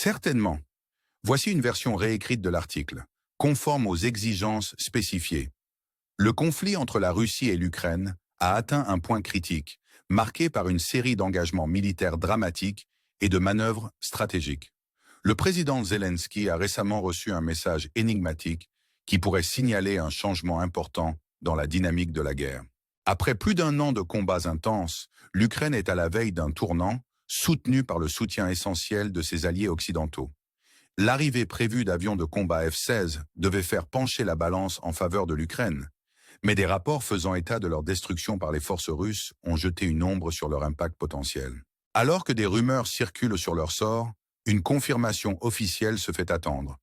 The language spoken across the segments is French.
Certainement. Voici une version réécrite de l'article, conforme aux exigences spécifiées. Le conflit entre la Russie et l'Ukraine a atteint un point critique, marqué par une série d'engagements militaires dramatiques et de manœuvres stratégiques. Le président Zelensky a récemment reçu un message énigmatique qui pourrait signaler un changement important dans la dynamique de la guerre. Après plus d'un an de combats intenses, l'Ukraine est à la veille d'un tournant, soutenu par le soutien essentiel de ses alliés occidentaux. L'arrivée prévue d'avions de combat F-16 devait faire pencher la balance en faveur de l'Ukraine, mais des rapports faisant état de leur destruction par les forces russes ont jeté une ombre sur leur impact potentiel. Alors que des rumeurs circulent sur leur sort, une confirmation officielle se fait attendre,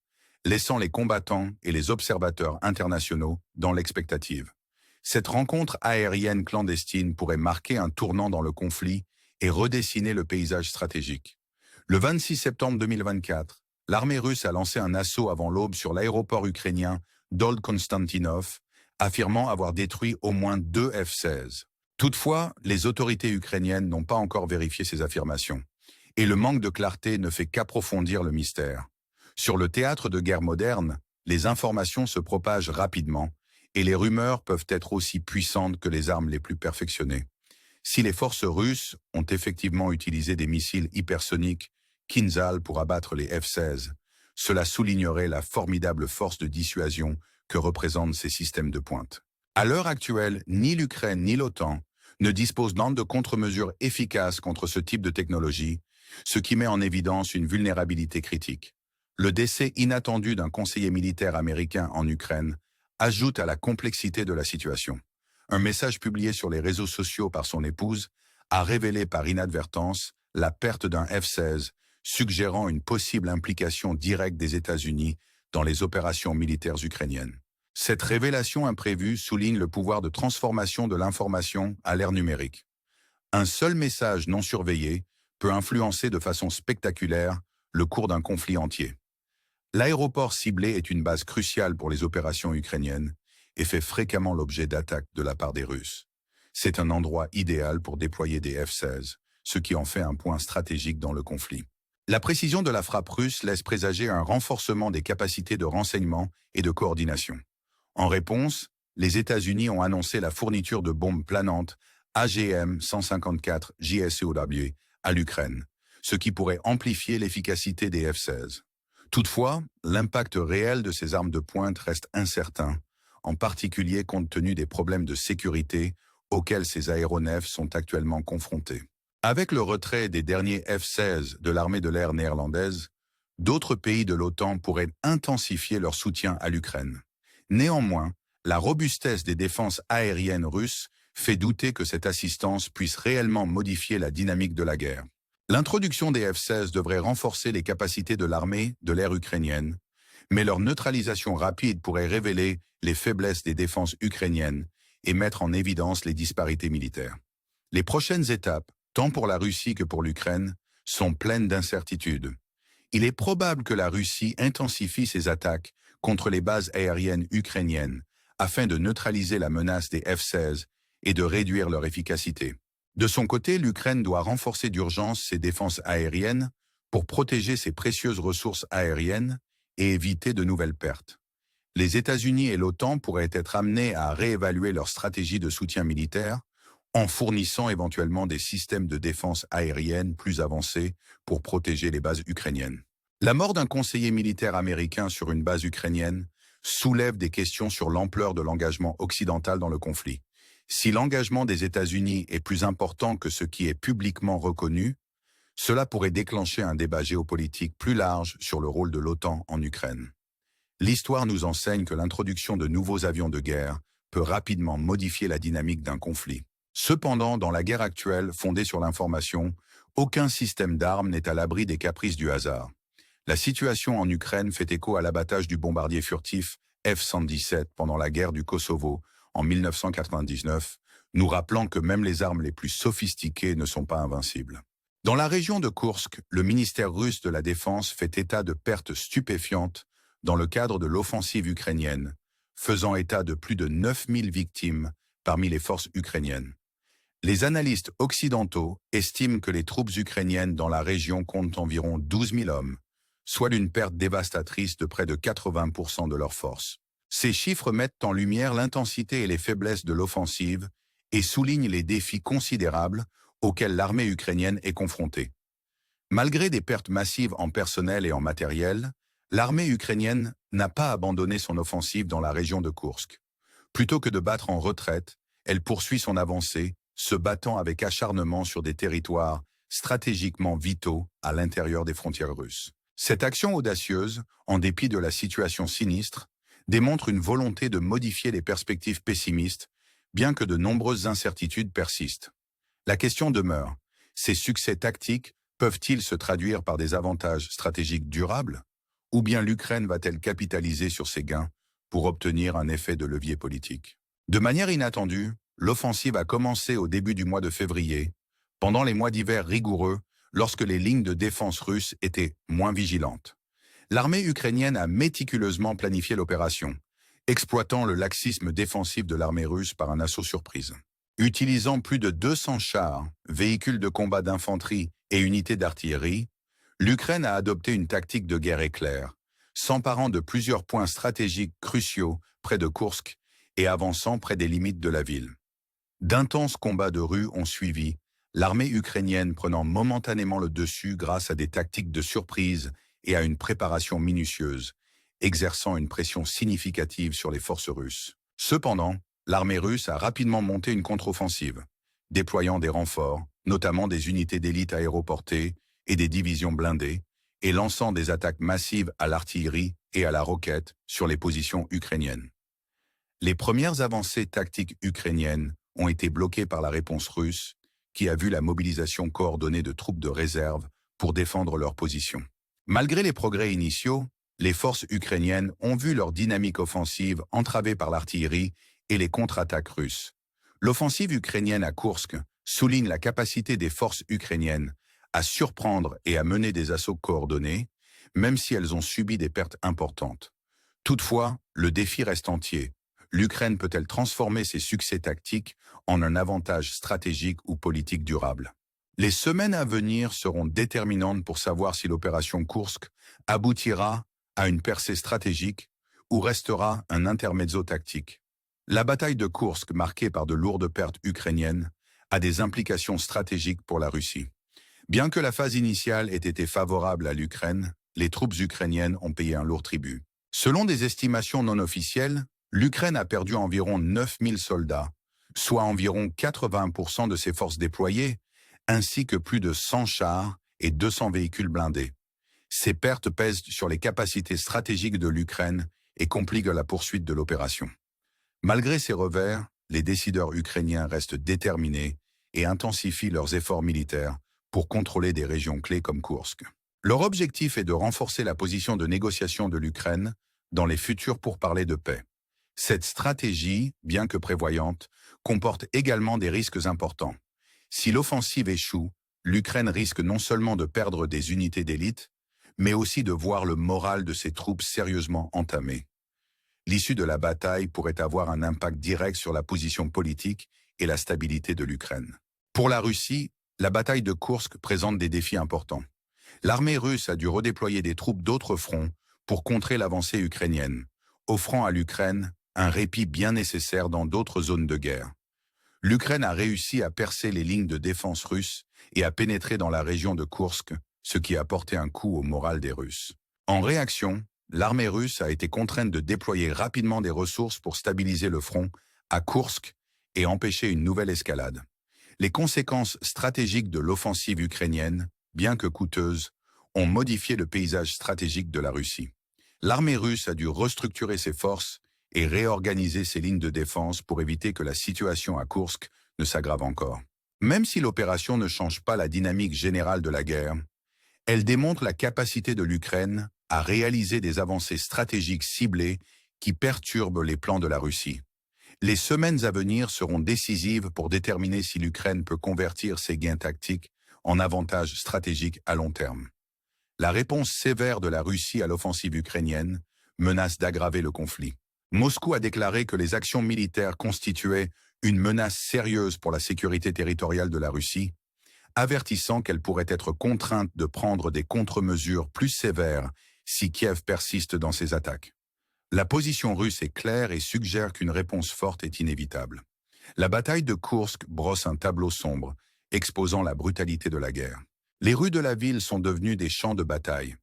laissant les combattants et les observateurs internationaux dans l'expectative. Cette rencontre aérienne clandestine pourrait marquer un tournant dans le conflit et redessiner le paysage stratégique. Le 26 septembre 2024, l'armée russe a lancé un assaut avant l'aube sur l'aéroport ukrainien d'Old Konstantinov, affirmant avoir détruit au moins 2 F-16. Toutefois, les autorités ukrainiennes n'ont pas encore vérifié ces affirmations, et le manque de clarté ne fait qu'approfondir le mystère. Sur le théâtre de guerre moderne, les informations se propagent rapidement, et les rumeurs peuvent être aussi puissantes que les armes les plus perfectionnées. Si les forces russes ont effectivement utilisé des missiles hypersoniques Kinzhal pour abattre les F-16, cela soulignerait la formidable force de dissuasion que représentent ces systèmes de pointe. À l'heure actuelle, ni l'Ukraine ni l'OTAN ne disposent d'armes de contre-mesures efficaces contre ce type de technologie, ce qui met en évidence une vulnérabilité critique. Le décès inattendu d'un conseiller militaire américain en Ukraine ajoute à la complexité de la situation. Un message publié sur les réseaux sociaux par son épouse a révélé par inadvertance la perte d'un F-16, suggérant une possible implication directe des États-Unis dans les opérations militaires ukrainiennes. Cette révélation imprévue souligne le pouvoir de transformation de l'information à l'ère numérique. Un seul message non surveillé peut influencer de façon spectaculaire le cours d'un conflit entier. L'aéroport ciblé est une base cruciale pour les opérations ukrainiennes et fait fréquemment l'objet d'attaques de la part des Russes. C'est un endroit idéal pour déployer des F-16, ce qui en fait un point stratégique dans le conflit. La précision de la frappe russe laisse présager un renforcement des capacités de renseignement et de coordination. En réponse, les États-Unis ont annoncé la fourniture de bombes planantes AGM-154 JSOW à l'Ukraine, ce qui pourrait amplifier l'efficacité des F-16. Toutefois, l'impact réel de ces armes de pointe reste incertain, en particulier compte tenu des problèmes de sécurité auxquels ces aéronefs sont actuellement confrontés. Avec le retrait des derniers F-16 de l'armée de l'air néerlandaise, d'autres pays de l'OTAN pourraient intensifier leur soutien à l'Ukraine. Néanmoins, la robustesse des défenses aériennes russes fait douter que cette assistance puisse réellement modifier la dynamique de la guerre. L'introduction des F-16 devrait renforcer les capacités de l'armée de l'air ukrainienne, mais leur neutralisation rapide pourrait révéler les faiblesses des défenses ukrainiennes et mettre en évidence les disparités militaires. Les prochaines étapes, tant pour la Russie que pour l'Ukraine, sont pleines d'incertitudes. Il est probable que la Russie intensifie ses attaques contre les bases aériennes ukrainiennes afin de neutraliser la menace des F-16 et de réduire leur efficacité. De son côté, l'Ukraine doit renforcer d'urgence ses défenses aériennes pour protéger ses précieuses ressources aériennes et éviter de nouvelles pertes. Les États-Unis et l'OTAN pourraient être amenés à réévaluer leur stratégie de soutien militaire en fournissant éventuellement des systèmes de défense aérienne plus avancés pour protéger les bases ukrainiennes. La mort d'un conseiller militaire américain sur une base ukrainienne soulève des questions sur l'ampleur de l'engagement occidental dans le conflit. Si l'engagement des États-Unis est plus important que ce qui est publiquement reconnu, cela pourrait déclencher un débat géopolitique plus large sur le rôle de l'OTAN en Ukraine. L'histoire nous enseigne que l'introduction de nouveaux avions de guerre peut rapidement modifier la dynamique d'un conflit. Cependant, dans la guerre actuelle fondée sur l'information, aucun système d'armes n'est à l'abri des caprices du hasard. La situation en Ukraine fait écho à l'abattage du bombardier furtif F-117 pendant la guerre du Kosovo en 1999, nous rappelant que même les armes les plus sophistiquées ne sont pas invincibles. Dans la région de Koursk, le ministère russe de la Défense fait état de pertes stupéfiantes dans le cadre de l'offensive ukrainienne, faisant état de plus de 9000 victimes parmi les forces ukrainiennes. Les analystes occidentaux estiment que les troupes ukrainiennes dans la région comptent environ 12 000 hommes, soit une perte dévastatrice de près de 80% de leurs forces. Ces chiffres mettent en lumière l'intensité et les faiblesses de l'offensive et soulignent les défis considérables auxquels l'armée ukrainienne est confrontée. Malgré des pertes massives en personnel et en matériel, l'armée ukrainienne n'a pas abandonné son offensive dans la région de Koursk. Plutôt que de battre en retraite, elle poursuit son avancée, se battant avec acharnement sur des territoires stratégiquement vitaux à l'intérieur des frontières russes. Cette action audacieuse, en dépit de la situation sinistre, démontre une volonté de modifier les perspectives pessimistes, bien que de nombreuses incertitudes persistent. La question demeure, ces succès tactiques peuvent-ils se traduire par des avantages stratégiques durables? Ou bien l'Ukraine va-t-elle capitaliser sur ces gains pour obtenir un effet de levier politique? De manière inattendue, l'offensive a commencé au début du mois de février, pendant les mois d'hiver rigoureux, lorsque les lignes de défense russes étaient moins vigilantes. L'armée ukrainienne a méticuleusement planifié l'opération, exploitant le laxisme défensif de l'armée russe par un assaut surprise. Utilisant plus de 200 chars, véhicules de combat d'infanterie et unités d'artillerie, l'Ukraine a adopté une tactique de guerre éclair, s'emparant de plusieurs points stratégiques cruciaux près de Koursk et avançant près des limites de la ville. D'intenses combats de rue ont suivi, l'armée ukrainienne prenant momentanément le dessus grâce à des tactiques de surprise et à une préparation minutieuse, exerçant une pression significative sur les forces russes. Cependant, l'armée russe a rapidement monté une contre-offensive, déployant des renforts, notamment des unités d'élite aéroportées et des divisions blindées, et lançant des attaques massives à l'artillerie et à la roquette sur les positions ukrainiennes. Les premières avancées tactiques ukrainiennes ont été bloquées par la réponse russe, qui a vu la mobilisation coordonnée de troupes de réserve pour défendre leurs positions. Malgré les progrès initiaux, les forces ukrainiennes ont vu leur dynamique offensive entravée par l'artillerie et les contre-attaques russes. L'offensive ukrainienne à Koursk souligne la capacité des forces ukrainiennes à surprendre et à mener des assauts coordonnés, même si elles ont subi des pertes importantes. Toutefois, le défi reste entier. L'Ukraine peut-elle transformer ses succès tactiques en un avantage stratégique ou politique durable? Les semaines à venir seront déterminantes pour savoir si l'opération Koursk aboutira à une percée stratégique ou restera un intermezzo tactique. La bataille de Koursk, marquée par de lourdes pertes ukrainiennes, a des implications stratégiques pour la Russie. Bien que la phase initiale ait été favorable à l'Ukraine, les troupes ukrainiennes ont payé un lourd tribut. Selon des estimations non officielles, l'Ukraine a perdu environ 9000 soldats, soit environ 80% de ses forces déployées, ainsi que plus de 100 chars et 200 véhicules blindés. Ces pertes pèsent sur les capacités stratégiques de l'Ukraine et compliquent la poursuite de l'opération. Malgré ces revers, les décideurs ukrainiens restent déterminés et intensifient leurs efforts militaires pour contrôler des régions clés comme Koursk. Leur objectif est de renforcer la position de négociation de l'Ukraine dans les futurs pourparlers de paix. Cette stratégie, bien que prévoyante, comporte également des risques importants. Si l'offensive échoue, l'Ukraine risque non seulement de perdre des unités d'élite, mais aussi de voir le moral de ses troupes sérieusement entamé. L'issue de la bataille pourrait avoir un impact direct sur la position politique et la stabilité de l'Ukraine. Pour la Russie, la bataille de Koursk présente des défis importants. L'armée russe a dû redéployer des troupes d'autres fronts pour contrer l'avancée ukrainienne, offrant à l'Ukraine un répit bien nécessaire dans d'autres zones de guerre. L'Ukraine a réussi à percer les lignes de défense russes et à pénétrer dans la région de Koursk, ce qui a porté un coup au moral des Russes. En réaction, l'armée russe a été contrainte de déployer rapidement des ressources pour stabiliser le front à Koursk et empêcher une nouvelle escalade. Les conséquences stratégiques de l'offensive ukrainienne, bien que coûteuses, ont modifié le paysage stratégique de la Russie. L'armée russe a dû restructurer ses forces et réorganiser ses lignes de défense pour éviter que la situation à Koursk ne s'aggrave encore. Même si l'opération ne change pas la dynamique générale de la guerre, elle démontre la capacité de l'Ukraine à réaliser des avancées stratégiques ciblées qui perturbent les plans de la Russie. Les semaines à venir seront décisives pour déterminer si l'Ukraine peut convertir ses gains tactiques en avantages stratégiques à long terme. La réponse sévère de la Russie à l'offensive ukrainienne menace d'aggraver le conflit. Moscou a déclaré que les actions militaires constituaient une menace sérieuse pour la sécurité territoriale de la Russie, avertissant qu'elle pourrait être contrainte de prendre des contre-mesures plus sévères si Kiev persiste dans ses attaques. La position russe est claire et suggère qu'une réponse forte est inévitable. La bataille de Koursk brosse un tableau sombre, exposant la brutalité de la guerre. Les rues de la ville sont devenues des champs de bataille,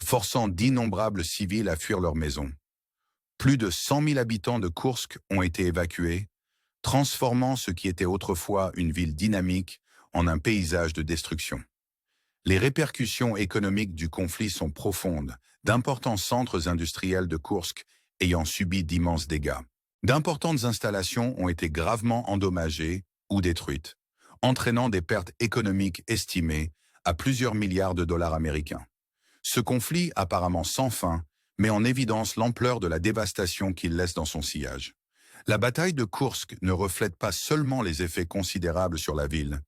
forçant d'innombrables civils à fuir leurs maisons. Plus de 100 000 habitants de Koursk ont été évacués, transformant ce qui était autrefois une ville dynamique en un paysage de destruction. Les répercussions économiques du conflit sont profondes, d'importants centres industriels de Koursk ayant subi d'immenses dégâts. D'importantes installations ont été gravement endommagées ou détruites, entraînant des pertes économiques estimées à plusieurs milliards de dollars américains. Ce conflit, apparemment sans fin, met en évidence l'ampleur de la dévastation qu'il laisse dans son sillage. La bataille de Koursk ne reflète pas seulement les effets considérables sur la ville,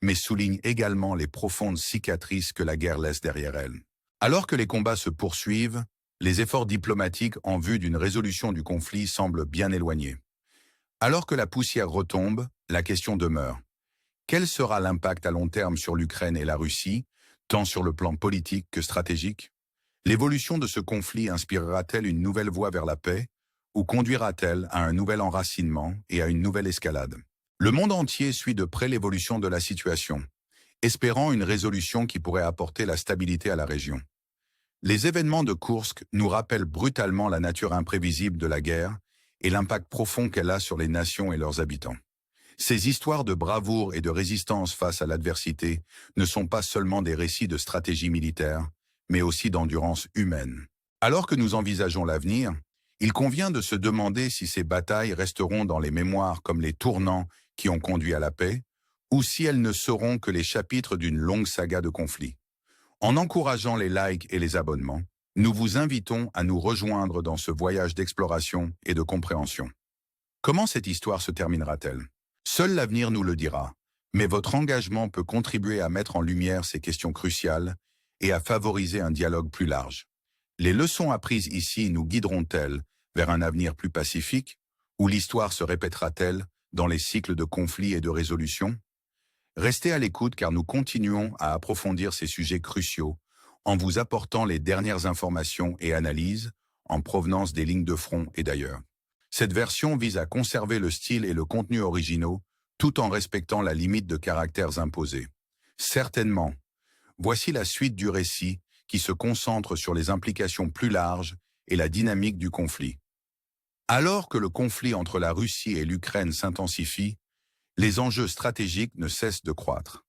mais souligne également les profondes cicatrices que la guerre laisse derrière elle. Alors que les combats se poursuivent, les efforts diplomatiques en vue d'une résolution du conflit semblent bien éloignés. Alors que la poussière retombe, la question demeure. Quel sera l'impact à long terme sur l'Ukraine et la Russie, tant sur le plan politique que stratégique? L'évolution de ce conflit inspirera-t-elle une nouvelle voie vers la paix, ou conduira-t-elle à un nouvel enracinement et à une nouvelle escalade? Le monde entier suit de près l'évolution de la situation, espérant une résolution qui pourrait apporter la stabilité à la région. Les événements de Koursk nous rappellent brutalement la nature imprévisible de la guerre et l'impact profond qu'elle a sur les nations et leurs habitants. Ces histoires de bravoure et de résistance face à l'adversité ne sont pas seulement des récits de stratégie militaire, mais aussi d'endurance humaine. Alors que nous envisageons l'avenir, il convient de se demander si ces batailles resteront dans les mémoires comme les tournants qui ont conduit à la paix, ou si elles ne seront que les chapitres d'une longue saga de conflits. En encourageant les likes et les abonnements, nous vous invitons à nous rejoindre dans ce voyage d'exploration et de compréhension. Comment cette histoire se terminera-t-elle? Seul l'avenir nous le dira, mais votre engagement peut contribuer à mettre en lumière ces questions cruciales et à favoriser un dialogue plus large. Les leçons apprises ici nous guideront-elles vers un avenir plus pacifique, ou l'histoire se répétera-t-elle dans les cycles de conflits et de résolution? Restez à l'écoute car nous continuons à approfondir ces sujets cruciaux en vous apportant les dernières informations et analyses en provenance des lignes de front et d'ailleurs. Cette version vise à conserver le style et le contenu originaux tout en respectant la limite de caractères imposée. Certainement, voici la suite du récit qui se concentre sur les implications plus larges et la dynamique du conflit. Alors que le conflit entre la Russie et l'Ukraine s'intensifie, les enjeux stratégiques ne cessent de croître.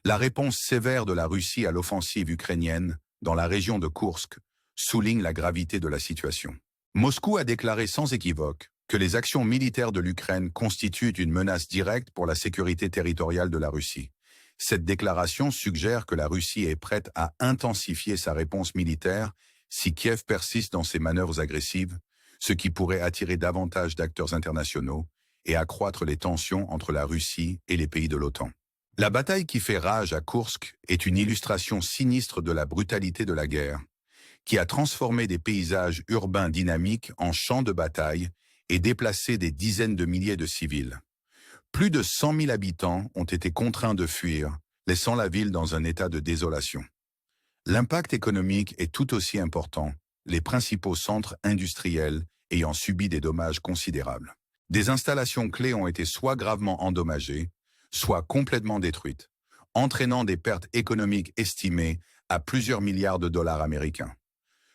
La réponse sévère de la Russie à l'offensive ukrainienne dans la région de Koursk souligne la gravité de la situation. Moscou a déclaré sans équivoque que les actions militaires de l'Ukraine constituent une menace directe pour la sécurité territoriale de la Russie. Cette déclaration suggère que la Russie est prête à intensifier sa réponse militaire si Kiev persiste dans ses manœuvres agressives, ce qui pourrait attirer davantage d'acteurs internationaux et accroître les tensions entre la Russie et les pays de l'OTAN. La bataille qui fait rage à Koursk est une illustration sinistre de la brutalité de la guerre, qui a transformé des paysages urbains dynamiques en champs de bataille et déplacé des dizaines de milliers de civils. Plus de 100 000 habitants ont été contraints de fuir, laissant la ville dans un état de désolation. L'impact économique est tout aussi important, les principaux centres industriels ayant subi des dommages considérables. Des installations clés ont été soit gravement endommagées, soit complètement détruites, entraînant des pertes économiques estimées à plusieurs milliards de dollars américains.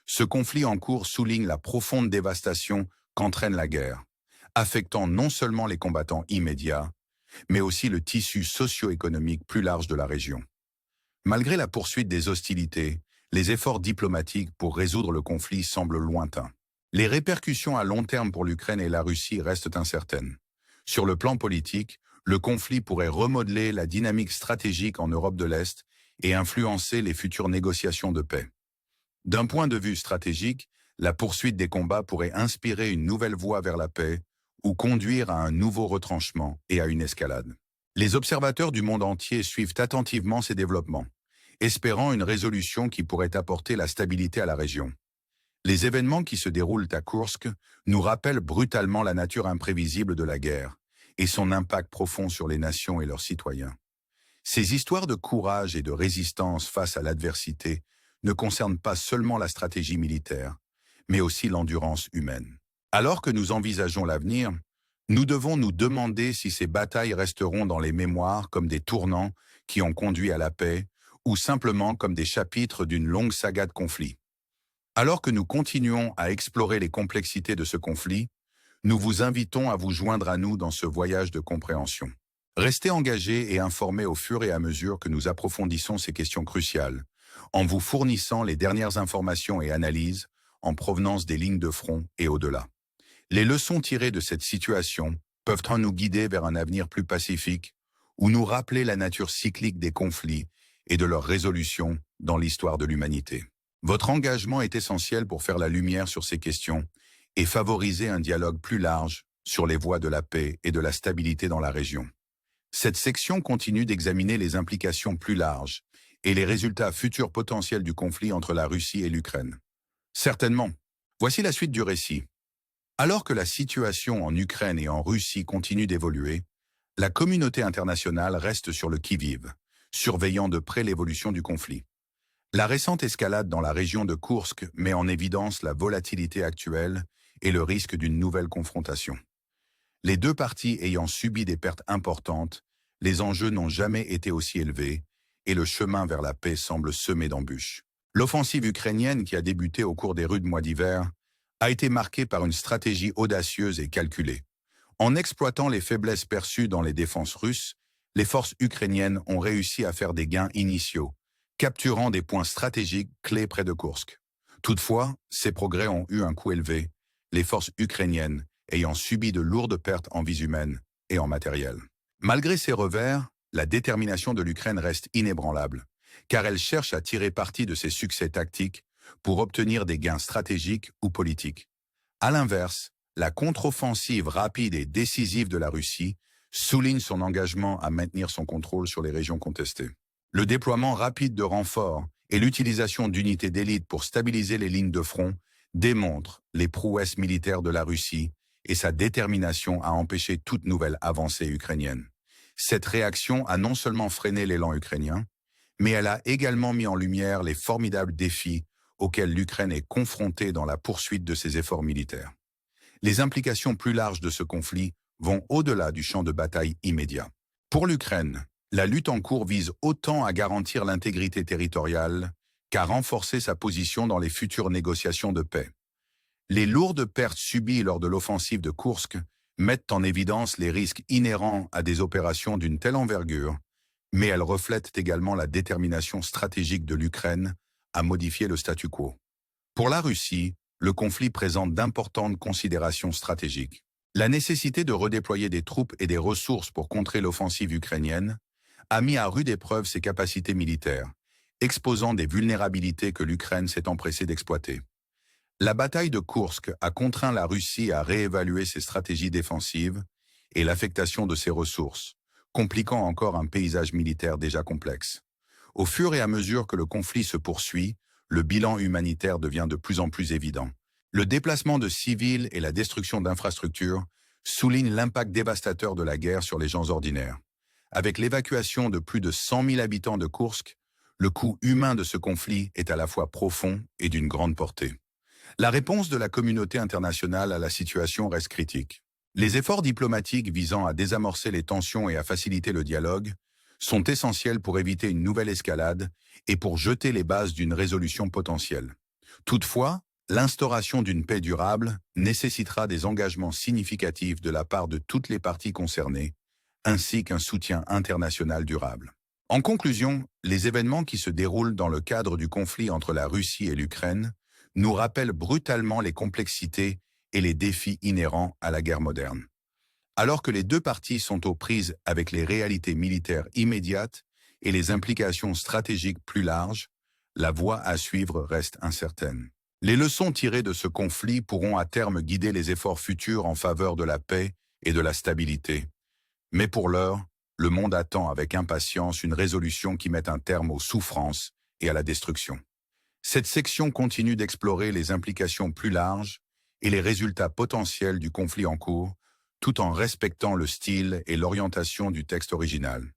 Ce conflit en cours souligne la profonde dévastation qu'entraîne la guerre, affectant non seulement les combattants immédiats, mais aussi le tissu socio-économique plus large de la région. Malgré la poursuite des hostilités, les efforts diplomatiques pour résoudre le conflit semblent lointains. Les répercussions à long terme pour l'Ukraine et la Russie restent incertaines. Sur le plan politique, le conflit pourrait remodeler la dynamique stratégique en Europe de l'Est et influencer les futures négociations de paix. D'un point de vue stratégique, la poursuite des combats pourrait inspirer une nouvelle voie vers la paix ou conduire à un nouveau retranchement et à une escalade. Les observateurs du monde entier suivent attentivement ces développements, espérant une résolution qui pourrait apporter la stabilité à la région. Les événements qui se déroulent à Koursk nous rappellent brutalement la nature imprévisible de la guerre et son impact profond sur les nations et leurs citoyens. Ces histoires de courage et de résistance face à l'adversité ne concernent pas seulement la stratégie militaire, mais aussi l'endurance humaine. Alors que nous envisageons l'avenir, nous devons nous demander si ces batailles resteront dans les mémoires comme des tournants qui ont conduit à la paix ou simplement comme des chapitres d'une longue saga de conflits. Alors que nous continuons à explorer les complexités de ce conflit, nous vous invitons à vous joindre à nous dans ce voyage de compréhension. Restez engagés et informés au fur et à mesure que nous approfondissons ces questions cruciales, en vous fournissant les dernières informations et analyses en provenance des lignes de front et au-delà. Les leçons tirées de cette situation peuvent nous guider vers un avenir plus pacifique ou nous rappeler la nature cyclique des conflits et de leur résolution dans l'histoire de l'humanité. Votre engagement est essentiel pour faire la lumière sur ces questions et favoriser un dialogue plus large sur les voies de la paix et de la stabilité dans la région. Cette section continue d'examiner les implications plus larges et les résultats futurs potentiels du conflit entre la Russie et l'Ukraine. Certainement. Voici la suite du récit. Alors que la situation en Ukraine et en Russie continue d'évoluer, la communauté internationale reste sur le qui-vive, surveillant de près l'évolution du conflit. La récente escalade dans la région de Koursk met en évidence la volatilité actuelle et le risque d'une nouvelle confrontation. Les deux parties ayant subi des pertes importantes, les enjeux n'ont jamais été aussi élevés et le chemin vers la paix semble semé d'embûches. L'offensive ukrainienne qui a débuté au cours des rudes mois d'hiver a été marquée par une stratégie audacieuse et calculée. En exploitant les faiblesses perçues dans les défenses russes, les forces ukrainiennes ont réussi à faire des gains initiaux, capturant des points stratégiques clés près de Koursk. Toutefois, ces progrès ont eu un coût élevé, les forces ukrainiennes ayant subi de lourdes pertes en vies humaines et en matériel. Malgré ces revers, la détermination de l'Ukraine reste inébranlable, car elle cherche à tirer parti de ses succès tactiques pour obtenir des gains stratégiques ou politiques. À l'inverse, la contre-offensive rapide et décisive de la Russie souligne son engagement à maintenir son contrôle sur les régions contestées. Le déploiement rapide de renforts et l'utilisation d'unités d'élite pour stabiliser les lignes de front démontrent les prouesses militaires de la Russie et sa détermination à empêcher toute nouvelle avancée ukrainienne. Cette réaction a non seulement freiné l'élan ukrainien, mais elle a également mis en lumière les formidables défis auxquels l'Ukraine est confrontée dans la poursuite de ses efforts militaires. Les implications plus larges de ce conflit vont au-delà du champ de bataille immédiat. Pour l'Ukraine, la lutte en cours vise autant à garantir l'intégrité territoriale qu'à renforcer sa position dans les futures négociations de paix. Les lourdes pertes subies lors de l'offensive de Koursk mettent en évidence les risques inhérents à des opérations d'une telle envergure, mais elles reflètent également la détermination stratégique de l'Ukraine à modifier le statu quo. Pour la Russie, le conflit présente d'importantes considérations stratégiques. La nécessité de redéployer des troupes et des ressources pour contrer l'offensive ukrainienne a mis à rude épreuve ses capacités militaires, exposant des vulnérabilités que l'Ukraine s'est empressée d'exploiter. La bataille de Koursk a contraint la Russie à réévaluer ses stratégies défensives et l'affectation de ses ressources, compliquant encore un paysage militaire déjà complexe. Au fur et à mesure que le conflit se poursuit, le bilan humanitaire devient de plus en plus évident. Le déplacement de civils et la destruction d'infrastructures soulignent l'impact dévastateur de la guerre sur les gens ordinaires. Avec l'évacuation de plus de 100 000 habitants de Koursk, le coût humain de ce conflit est à la fois profond et d'une grande portée. La réponse de la communauté internationale à la situation reste critique. Les efforts diplomatiques visant à désamorcer les tensions et à faciliter le dialogue sont essentiels pour éviter une nouvelle escalade et pour jeter les bases d'une résolution potentielle. Toutefois, l'instauration d'une paix durable nécessitera des engagements significatifs de la part de toutes les parties concernées, ainsi qu'un soutien international durable. En conclusion, les événements qui se déroulent dans le cadre du conflit entre la Russie et l'Ukraine nous rappellent brutalement les complexités et les défis inhérents à la guerre moderne. Alors que les deux parties sont aux prises avec les réalités militaires immédiates et les implications stratégiques plus larges, la voie à suivre reste incertaine. Les leçons tirées de ce conflit pourront à terme guider les efforts futurs en faveur de la paix et de la stabilité. Mais pour l'heure, le monde attend avec impatience une résolution qui mette un terme aux souffrances et à la destruction. Cette section continue d'explorer les implications plus larges et les résultats potentiels du conflit en cours, tout en respectant le style et l'orientation du texte original.